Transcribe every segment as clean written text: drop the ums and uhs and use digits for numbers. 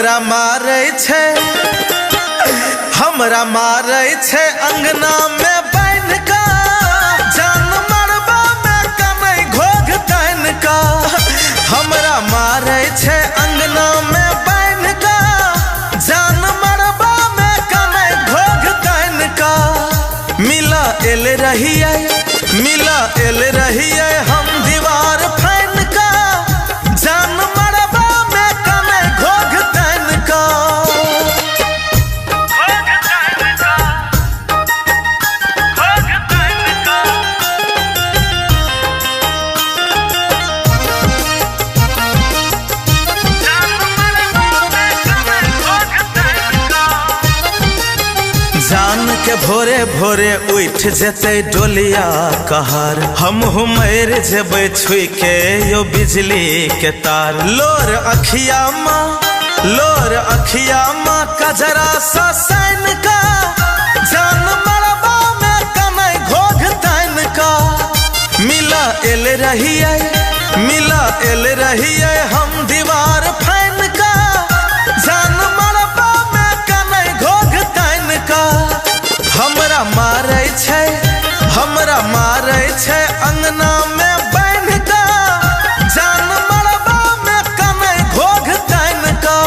हमरा मारै छै अंगना में बैठ का जान मरबा में कनै घोघ तन का। हमरा मारै छै अंगना में बैठ का जान मरबा में कनै घोघ तन का। मिला एल रहिए हम दीवार फैन का जान मरबा में कनै घोघ तन का। जान के भोरे भोरे उठ जेते डोलिया कहर हम मर जेबै छुई के यो बिजली के तार। लोर अखिया माँ कजरा सा सैन का जान मरबा में कनै घोघ तन का। मिला एल रहिए हम दीवार फैन का जान मरबा में कनै घोघ तन का। हमरा मारै छै अंगना में बैठ का जान मरबा में कनै घोघ तन का।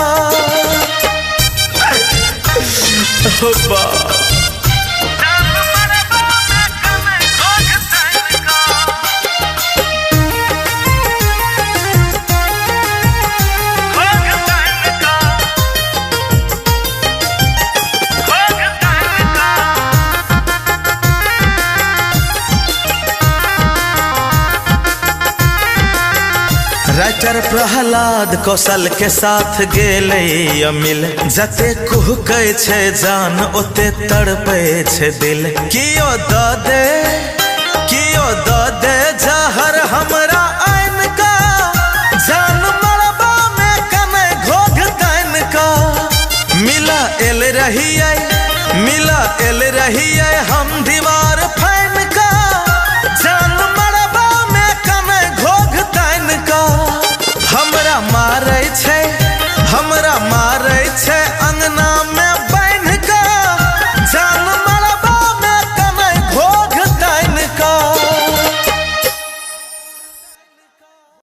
राइटर प्रहलाद कौशल के साथ गेले अमिल जते कुहकै छै जान ओते तड़पे छै दिल। कियो द दे जहर हमरा आइन का जान मरबा में कनै घोघ तन का। मिला एल रहिए हम दीवार